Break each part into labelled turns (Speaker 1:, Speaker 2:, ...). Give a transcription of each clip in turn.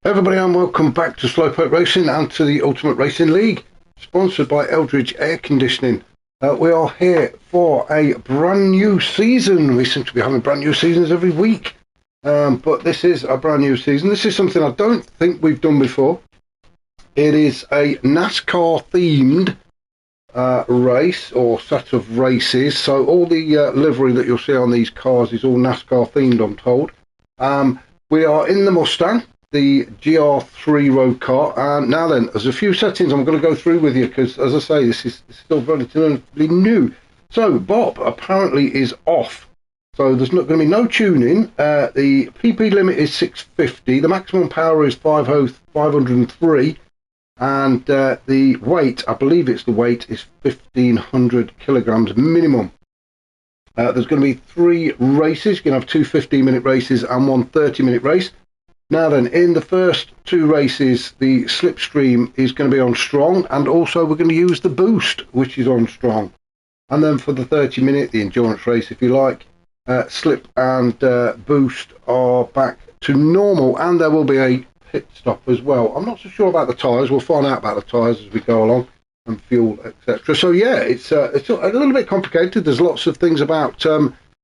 Speaker 1: Everybody, and welcome back to Slowpoke Racing and to the Ultimate Racing League, sponsored by Eldridge Air Conditioning. We are here for a brand new season. We seem to be having brand new seasons every week, but this is a brand new season. This is something I don't think we've done before. It is a NASCAR themed race or set of races. So all the livery that you'll see on these cars is all NASCAR themed, I'm told. We are in the Mustang, the GR3 road car, and now then, there's a few settings I'm going to go through with you because, as I say, this is still relatively new. So Bob apparently is off, so there's not going to be no tuning. The PP limit is 650, the maximum power is 503, and the weight, I believe it's the weight, is 1500 kilograms minimum. There's going to be 3 races. You're going to have 2 15-minute races and 1 30-minute race. Now then, in the first 2 races, the slipstream is going to be on strong, and also we're going to use the boost, which is on strong. And then for the 30-minute, the endurance race, if you like, slip and boost are back to normal, and there will be a pit stop as well. I'm not so sure about the tyres. We'll find out about the tyres as we go along, and fuel, etc. So yeah, it's a little bit complicated. There's lots of things about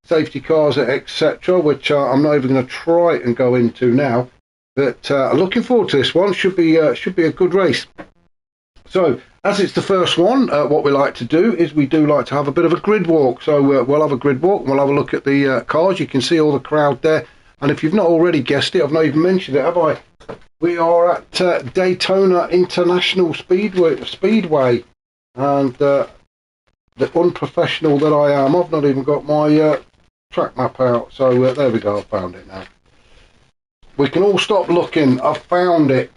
Speaker 1: safety cars, etc., which I'm not even going to try and go into now. But looking forward to this one. Should be a good race. So as it's the first one, what we like to do is we do like to have a bit of a grid walk. So we'll have a grid walk and we'll have a look at the cars. You can see all the crowd there. And if you've not already guessed it, I've not even mentioned it, have I? We are at Daytona International Speedway, and the unprofessional that I am, I've not even got my track map out. So there we go, I found it now. We can all stop looking. I've found it.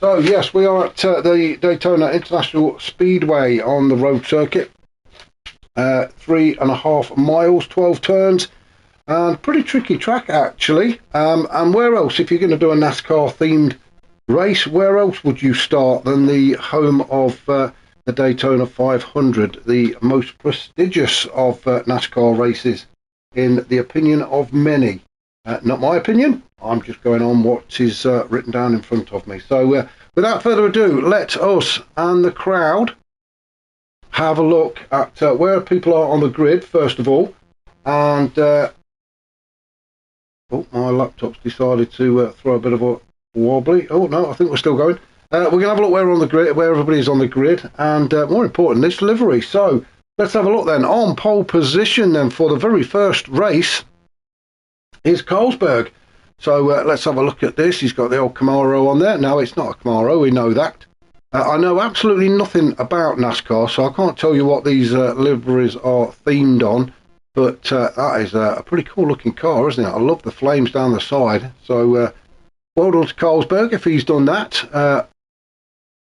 Speaker 1: So yes, we are at the Daytona International Speedway on the road circuit. 3.5 miles, 12 turns. And pretty tricky track, actually. And where else, if you're going to do a NASCAR themed race, where else would you start than the home of the Daytona 500, the most prestigious of NASCAR races, in the opinion of many. Not my opinion. I'm just going on what is written down in front of me. So without further ado, let us and the crowd have a look at where people are on the grid, first of all. And oh, my laptop's decided to throw a bit of a wobbly. Oh no, I think we're still going. We're going to have a look where on the grid, where everybody's on the grid, and more important, this livery. So let's have a look then. On pole position then for the very first race is Carlsberg. So let's have a look at this. He's got the old Camaro on there. No, it's not a Camaro, we know that. I know absolutely nothing about NASCAR, so I can't tell you what these liveries are themed on. But that is a pretty cool looking car, isn't it? I love the flames down the side. So well done to Carlsberg if he's done that.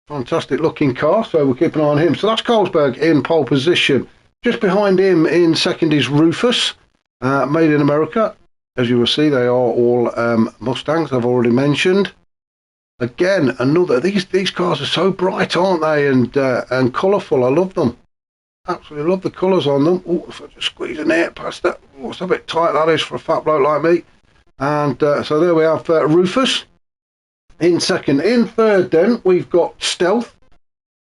Speaker 1: Fantastic looking car, so we'll keep an eye on him. So that's Carlsberg in pole position. Just behind him in second is Rufus, made in America. As you will see, they are all Mustangs, I've already mentioned. Again, another, these cars are so bright, aren't they, and colourful. I love them. Absolutely love the colours on them. Oh, if I just squeeze an air past that. Oh, it's a bit tight, that is, for a fat bloke like me. And so there we have Rufus in second. In third then, we've got Stealth.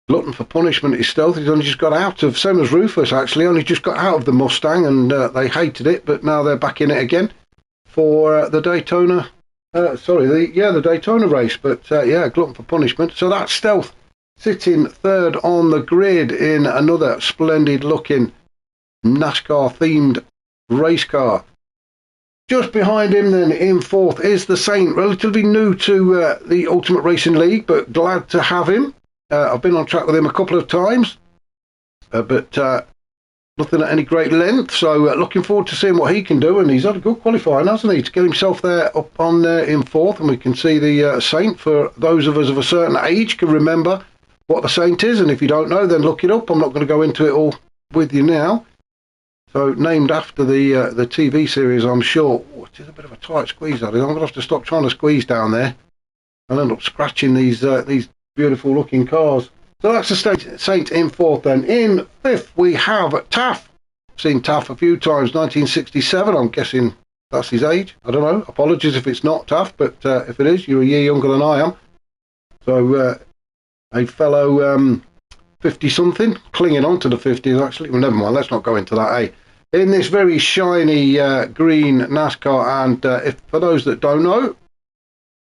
Speaker 1: Glutton for punishment is Stealth. He's only just got out of, same as Rufus actually, only just got out of the Mustang, and they hated it, but now they're back in it again for the Daytona, the Daytona race. But yeah, glutton for punishment. So that's Stealth sitting third on the grid in another splendid looking NASCAR themed race car. Just behind him then in fourth is the Saint, relatively new to the Ultimate Racing League, but glad to have him. I've been on track with him a couple of times, but nothing at any great length, so looking forward to seeing what he can do. And he's had a good qualifying, hasn't he, to get himself there up on there in fourth. And we can see the Saint, for those of us of a certain age, can remember what the Saint is, and if you don't know, then look it up. I'm not going to go into it all with you now. So named after the TV series, I'm sure. Oh, it is a bit of a tight squeeze, that is. I'm going to have to stop trying to squeeze down there. I'll end up scratching these beautiful looking cars. So that's the Saint in fourth then. In fifth we have Taff. Seen Taff a few times. 1967, I'm guessing that's his age. I don't know. Apologies if it's not, Taff, but if it is, you're a year younger than I am. So a fellow 50-something, clinging on to the 50s, actually. Well, never mind, let's not go into that, In this very shiny green NASCAR, and if for those that don't know,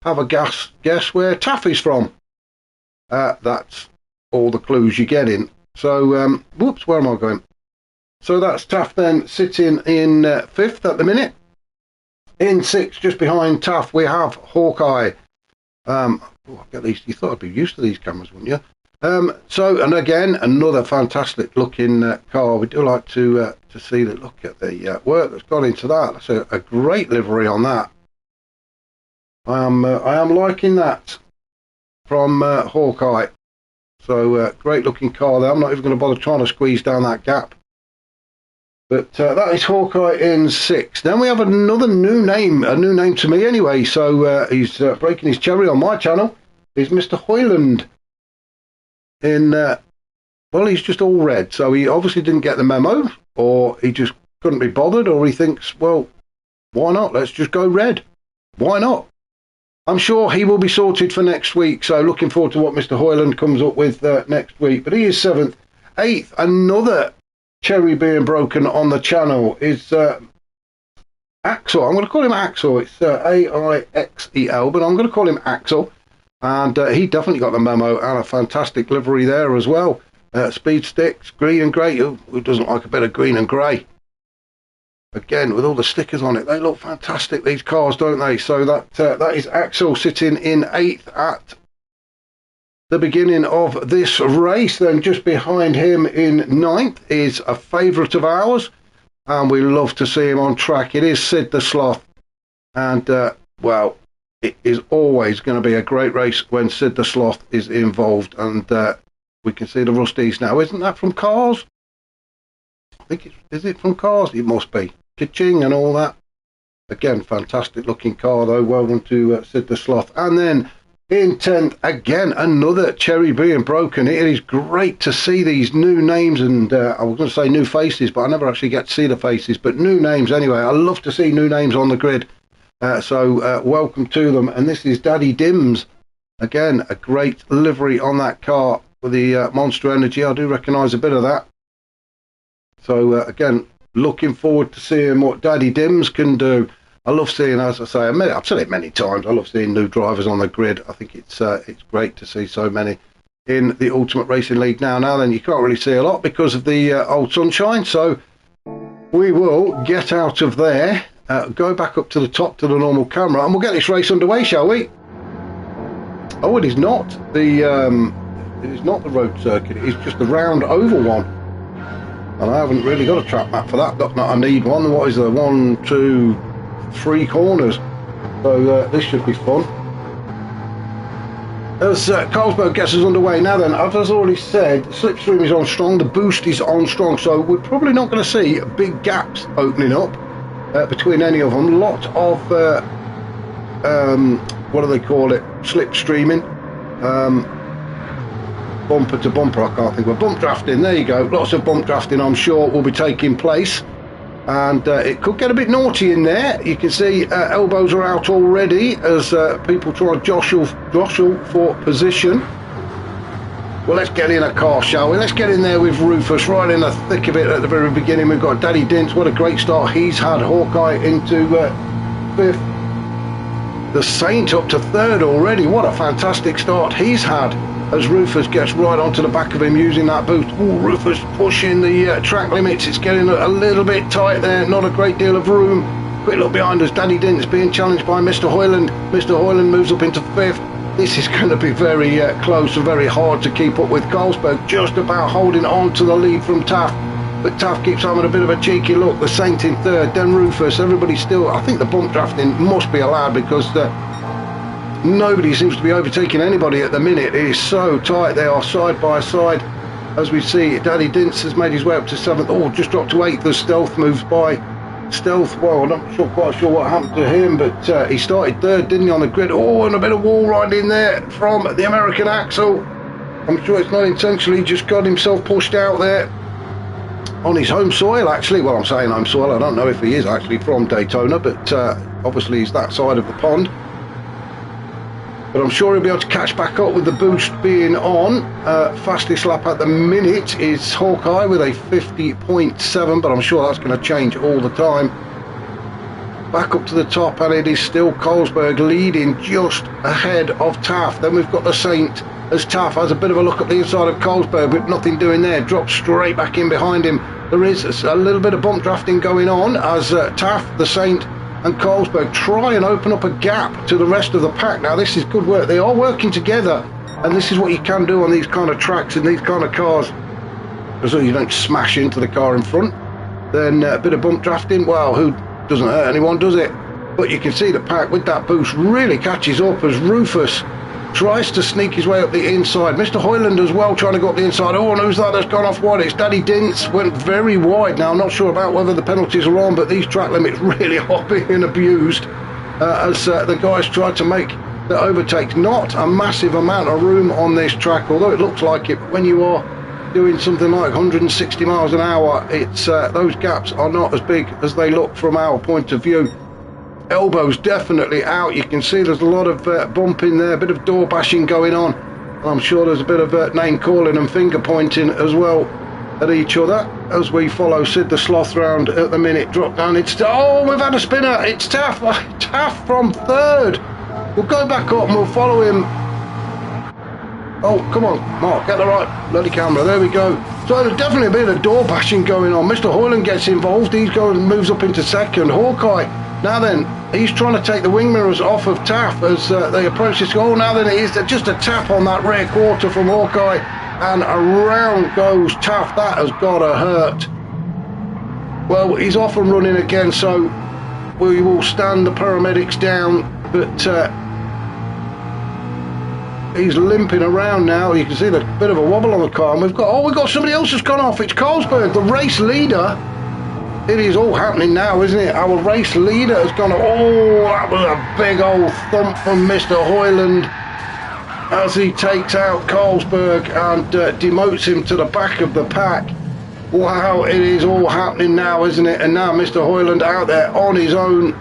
Speaker 1: have a guess where Taff is from. That's all the clues you're getting. So, whoops, where am I going? So that's Taff then, sitting in 5th at the minute. In 6th, just behind Taff, we have Hawkeye. I get these, you thought I'd be used to these cameras, wouldn't you? So, and again, another fantastic looking car. We do like to see the look at the work that's gone into that. That's a great livery on that. I am liking that from Hawkeye. So, great looking car there. I'm not even going to bother trying to squeeze down that gap. But that is Hawkeye in 6th. Then we have another new name, a new name to me anyway. So he's breaking his cherry on my channel. Is Mr. Hoyland in? Well, he's just all red. So he obviously didn't get the memo, or he just couldn't be bothered, or he thinks, well, why not? Let's just go red. Why not? I'm sure he will be sorted for next week. So looking forward to what Mr. Hoyland comes up with next week. But he is 7th. 8th, another cherry being broken on the channel is Axel. I'm going to call him Axel. It's Aixel, but I'm going to call him Axel. And he definitely got the memo, and a fantastic livery there as well. Speed sticks, green and grey. Who doesn't like a bit of green and grey? Again, with all the stickers on it, they look fantastic, these cars, don't they? So that is Axel sitting in 8th at the beginning of this race. Then just behind him in 9th is a favourite of ours, and we love to see him on track. It is Sid the Sloth, and well, it is always going to be a great race when Sid the Sloth is involved. And we can see the Rusties now. Isn't that from Cars? I think is it from Cars? It must be. Kitching and all that. Again, fantastic looking car though. Well done to Sid the Sloth. And then in 10th, again, another cherry being broken. It is great to see these new names, and I was going to say new faces, but I never actually get to see the faces, but new names anyway. I love to see new names on the grid. So welcome to them. And this is Daddy Dims. Again, a great livery on that car with the Monster Energy. I do recognise a bit of that. So again, looking forward to seeing what Daddy Dims can do. I love seeing, as I say, I've said it many times, I love seeing new drivers on the grid. I think it's great to see so many in the Ultimate Racing League now. Now then, you can't really see a lot because of the old sunshine, so we will get out of there, go back up to the top to the normal camera, and we'll get this race underway, shall we? Oh, it is not the road circuit, it is just the round oval one. And I haven't really got a track map for that, not I need one. What is there? 1, 2, 3 corners. So this should be fun. As Carlsberg gets us underway now then, as I already said, the slipstream is on strong, the boost is on strong, so we're probably not going to see big gaps opening up between any of them. A lot of, what do they call it, slipstreaming. Bumper to bumper, I can't think of, bump drafting, there you go. Lots of bump drafting, I'm sure, will be taking place. And it could get a bit naughty in there. You can see elbows are out already as people try to jostle for position. Well, let's get in a car, shall we? Let's get in there with Rufus right in the thick of it at the very beginning. We've got Daddy Dints. What a great start he's had. Hawkeye into 5th. The Saint up to 3rd already. What a fantastic start he's had as Rufus gets right onto the back of him using that boost. Ooh, Rufus pushing the track limits. It's getting a little bit tight there. Not a great deal of room. Quick look behind us. Daddy Dint's being challenged by Mr. Hoyland. Mr. Hoyland moves up into 5th. This is going to be very close and very hard to keep up with. Carlsberg just about holding on to the lead from Taff. But Taff keeps having a bit of a cheeky look. The Saint in 3rd. Then Rufus. Everybody still... I think the bump drafting must be allowed because... nobody seems to be overtaking anybody at the minute. It is so tight. They are side by side. As we see, Daddy Dints has made his way up to 7th. Oh, just dropped to 8th as Stealth moves by. Stealth, well, I'm not quite sure what happened to him, but he started 3rd, didn't he, on the grid? Oh, and a bit of wall ride in there from the American Axel. I'm sure it's not intentionally, just got himself pushed out there. on his home soil, actually. Well, I'm saying home soil, I don't know if he is actually from Daytona, but obviously he's that side of the pond. But I'm sure he'll be able to catch back up with the boost being on. Fastest lap at the minute is Hawkeye with a 50.7, but I'm sure that's going to change all the time. Back up to the top, and it is still Colesberg leading just ahead of Taff. Then we've got the Saint as Taff has a bit of a look at the inside of Colesberg, but nothing doing there. Drops straight back in behind him. There is a little bit of bump drafting going on as Taff, the Saint, and Colesberg try and open up a gap to the rest of the pack. Now, this is good work. They are working together, and this is what you can do on these kind of tracks and these kind of cars, as long as you don't smash into the car in front. Then a bit of bump drafting. Well, who doesn't hurt anyone, does it? But you can see the pack with that boost really catches up as Rufus tries to sneak his way up the inside. Mr. Hoyland as well trying to go up the inside. Oh, and who's that that's gone off wide? It's Daddy Dints. Went very wide. Now, I'm not sure about whether the penalties are on, but these track limits really are being abused as the guys try to make the overtakes. Not a massive amount of room on this track, although it looks like it. But when you are doing something like 160 miles an hour, it's those gaps are not as big as they look from our point of view. Elbows definitely out. You can see there's a lot of bumping there, a bit of door bashing going on. I'm sure there's a bit of name calling and finger pointing as well at each other as we follow Sid the Sloth round at the minute. Drop down, it's oh, we've had a spinner. It's Taff. Taff from third. We'll go back up and we'll follow him. Oh, come on, Mark, get the right bloody camera. There we go. So there's definitely a bit of door bashing going on. Mr. Hoyland gets involved. He moves up into second. Hawkeye, now then, he's trying to take the wing mirrors off of Taff as they approach this goal. Now then, it is just a tap on that rear quarter from Hawkeye, and around goes Taff. That has got to hurt. Well, he's off and running again, so we will stand the paramedics down, but he's limping around now. You can see the bit of a wobble on the car, and we've got somebody else that's gone off. It's Colesberg, the race leader. It is all happening now, isn't it? Our race leader has gone off. Oh, that was a big old thump from Mr. Hoyland as he takes out Colesberg and demotes him to the back of the pack. Wow, it is all happening now, isn't it? And now Mr. Hoyland out there on his own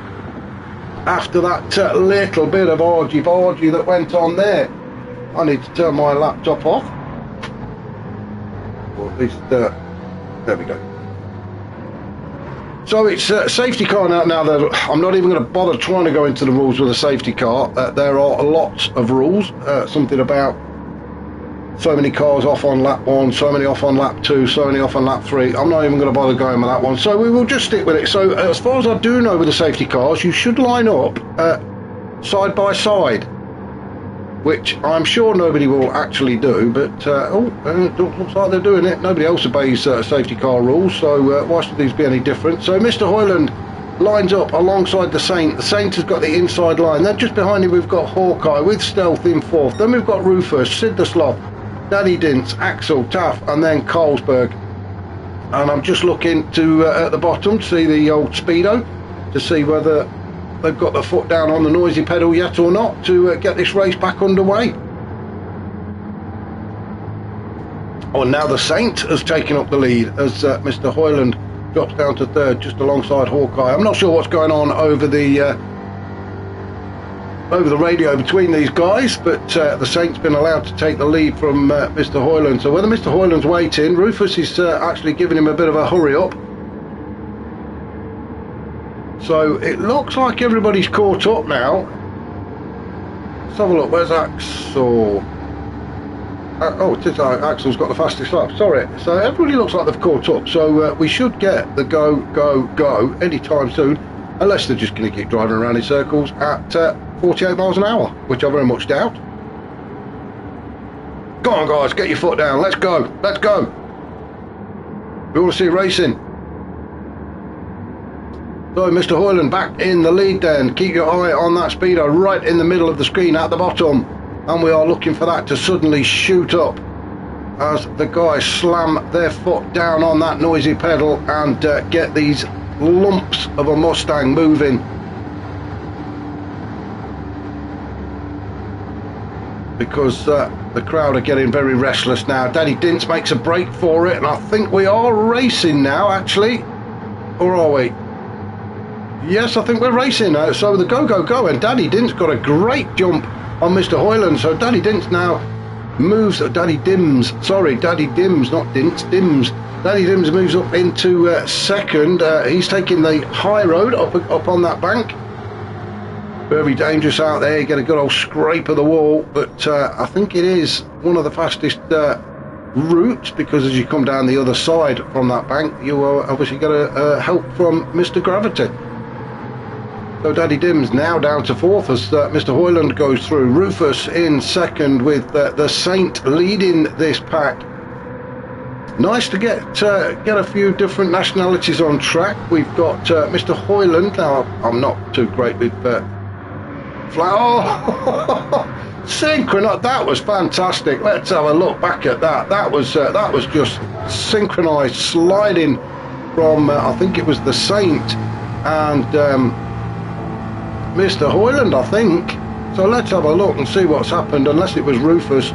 Speaker 1: after that little bit of argy-bargy that went on there. I need to turn my laptop off. Or at least, there we go. So it's a safety car now. I'm not even going to bother trying to go into the rules with a safety car. There are lots of rules. Something about so many cars off on lap 1, so many off on lap 2, so many off on lap 3. I'm not even going to bother going with that one. So we will just stick with it. So as far as I do know with the safety cars, you should line up side by side, which I'm sure nobody will actually do, but it looks like they're doing it. Nobody else obeys safety car rules, so why should these be any different? So Mr. Hoyland lines up alongside the Saint. The Saint has got the inside line. Then just behind him we've got Hawkeye with Stealth in fourth. Then we've got Rufus, Sid the Sloth, Daddy Dints, Axel, Taff, and then Colesberg. And I'm just looking to at the bottom to see the old Speedo, to see whether they've got their foot down on the noisy pedal yet or not to get this race back underway. Oh, and now the Saint has taken up the lead as Mr. Hoyland drops down to third just alongside Hawkeye. I'm not sure what's going on over the radio between these guys, but the Saint's been allowed to take the lead from Mr. Hoyland. So whether Mr. Hoyland's waiting, Rufus is actually giving him a bit of a hurry up. So it looks like everybody's caught up now. Let's have a look. Where's Axel? Oh, it is Axel's got the fastest lap. Sorry. So everybody looks like they've caught up. So we should get the go anytime soon, unless they're just going to keep driving around in circles at 48 miles an hour, which I very much doubt. Go on, guys, get your foot down. Let's go. Let's go. We want to see racing. So Mr. Hoyland back in the lead then. Keep your eye on that Speedo right in the middle of the screen at the bottom. And we are looking for that to suddenly shoot up as the guys slam their foot down on that noisy pedal and get these lumps of a Mustang moving. because the crowd are getting very restless now. Daddy Dints makes a break for it, and I think we are racing now, actually. Or are we? Yes, I think we're racing now. So the go, and Daddy Dints got a great jump on Mr. Hoyland. So Daddy Dints now moves, Daddy Dims, sorry, Daddy Dims, not Dints, Dims. Daddy Dims moves up into second. He's taking the high road up on that bank. Very dangerous out there. You get a good old scrape of the wall, but I think it is one of the fastest routes, because as you come down the other side from that bank, you are obviously get a help from Mr. Gravity. So Daddy Dim's now down to fourth as Mr. Hoyland goes through. Rufus in second with the Saint leading this pack. Nice to get a few different nationalities on track. We've got Mr. Hoyland. Now I'm not too great with synchronized. That was fantastic. Let's have a look back at that. That was just synchronized sliding from I think it was the Saint and Mr. Hoyland, I think. So let's have a look and see what's happened, unless it was Rufus.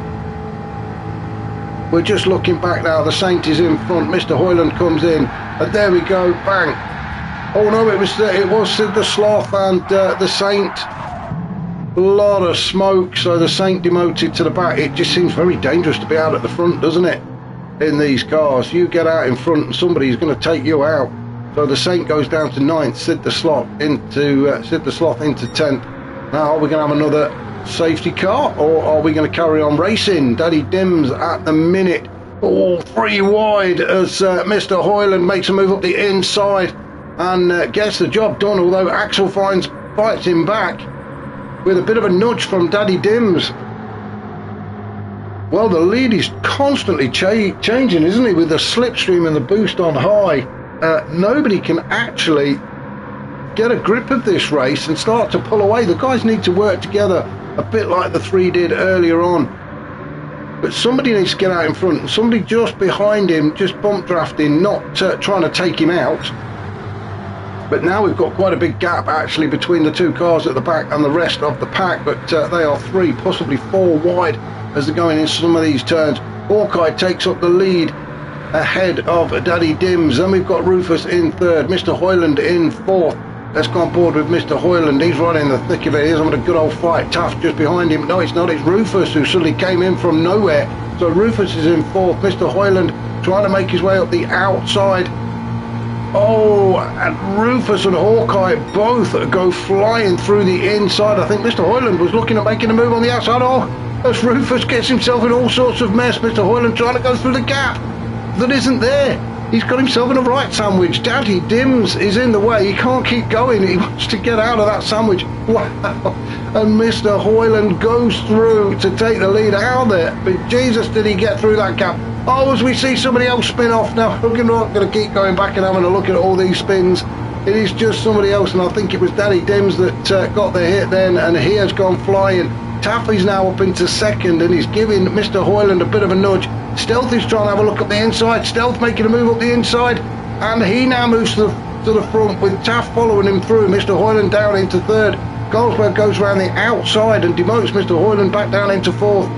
Speaker 1: We're just looking back now. The Saint is in front. Mr. Hoyland comes in, and there we go. Bang! Oh no, it was Sid the Sloth and the Saint. A lot of smoke. So the Saint demoted to the back. It just seems very dangerous to be out at the front, doesn't it? In these cars, you get out in front, and somebody's going to take you out. So the Saint goes down to 9th, Sid the Sloth into 10th. Now are we going to have another safety car, or are we going to carry on racing? Daddy Dims at the minute, all 3 wide as Mr. Hoyland makes a move up the inside and gets the job done, although Axel fights him back with a bit of a nudge from Daddy Dims. Well, the lead is constantly changing, isn't it, with the slipstream and the boost on high. Nobody can actually get a grip of this race and start to pull away. The guys need to work together a bit like the 3 did earlier on, but somebody needs to get out in front, and somebody just behind him just bump drafting, not trying to take him out. But now we've got quite a big gap actually between the 2 cars at the back and the rest of the pack, but they are 3, possibly 4 wide as they're going in some of these turns. Hawkeye takes up the lead ahead of Daddy Dims. Then we've got Rufus in 3rd, Mr. Hoyland in 4th. Let's go on board with Mr. Hoyland. He's right in the thick of it. He's having a good old fight. Taft just behind him. No, it's not. It's Rufus who suddenly came in from nowhere. So Rufus is in 4th. Mr. Hoyland trying to make his way up the outside. Oh, and Rufus and Hawkeye both go flying through the inside. I think Mr. Hoyland was looking at making a move on the outside. Oh, as Rufus gets himself in all sorts of mess. Mr. Hoyland trying to go through the gap that isn't there. He's got himself in a right sandwich. Daddy Dims is in the way. He can't keep going. He wants to get out of that sandwich. Wow. And Mr. Hoyland goes through to take the lead. How there? But Jesus, did he get through that gap? Oh, as we see somebody else spin off now. We're not going to keep going back and having a look at all these spins. It is just somebody else, and I think it was Daddy Dims that got the hit then, and he has gone flying. Taffy's now up into 2nd, and he's giving Mr. Hoyland a bit of a nudge. Stealth is trying to have a look up the inside. Stealth making a move up the inside, and he now moves to the front with Taft following him through. Mr. Hoyland down into 3rd. Goldsberg goes around the outside and demotes Mr. Hoyland back down into 4th.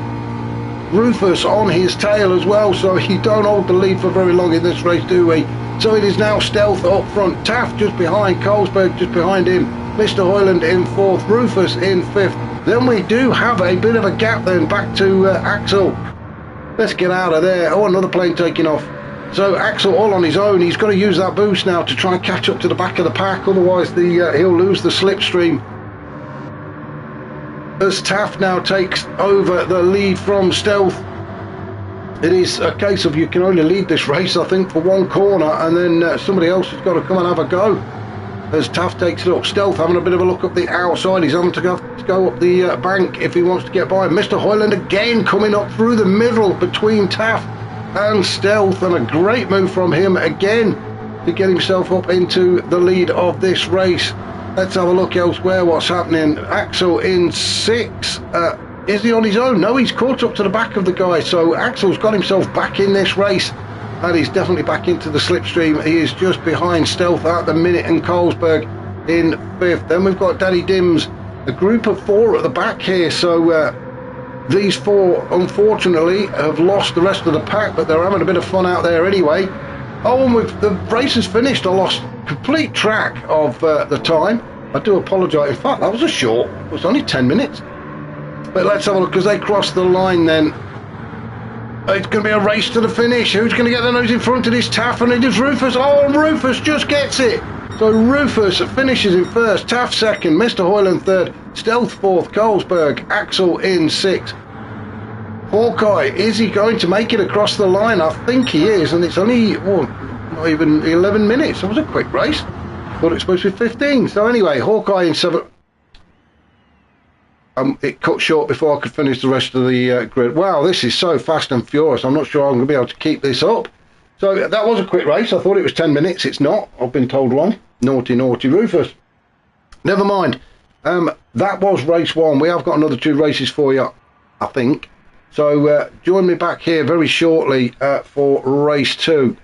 Speaker 1: Rufus on his tail as well, so he don't hold the lead for very long in this race, do we? So it is now Stealth up front. Taft just behind, Goldsberg just behind him. Mr. Hoyland in 4th, Rufus in 5th. Then we do have a bit of a gap then back to Axel. Let's get out of there. Oh, another plane taking off. So Axel all on his own. He's got to use that boost now to try and catch up to the back of the pack, otherwise he'll lose the slipstream. As Taft now takes over the lead from Stealth. It is a case of you can only lead this race, I think, for 1 corner, and then somebody else has got to come and have a go. As Taft takes it up, Stealth having a bit of a look up the outside. He's having to go up the bank if he wants to get by. Mr. Hoyland again coming up through the middle between Taft and Stealth, and a great move from him again to get himself up into the lead of this race. Let's have a look elsewhere what's happening. Axel in 6. Is he on his own? No, he's caught up to the back of the guy, so Axel's got himself back in this race, and he's definitely back into the slipstream. He is just behind Stealth at the minute, and Colesberg in 5th. Then we've got Daddy Dims, a group of 4 at the back here, so These four, unfortunately, have lost the rest of the pack, but they're having a bit of fun out there anyway. Oh, and with the race is finished, I lost complete track of the time. I do apologise. In fact, that was a short. It was only 10 minutes. But let's have a look, because they crossed the line then. It's going to be a race to the finish. Who's going to get the nose in front of this Taff? And it is Rufus. Oh, and Rufus just gets it. So Rufus finishes in first, Taff second, Mr. Hoyland third, Stealth fourth, Colesberg, Axel in sixth. Hawkeye, is he going to make it across the line? I think he is, and it's only not even 11 minutes. That was a quick race. Thought it was supposed to be 15. So anyway, Hawkeye in seventh. It cut short before I could finish the rest of the grid. Wow, this is so fast and furious. I'm not sure I'm going to be able to keep this up. So that was a quick race. I thought it was 10 minutes. It's not. I've been told wrong. Naughty, naughty Rufus. Never mind. That was race one. We have got another 2 races for you, I think. So join me back here very shortly for race 2.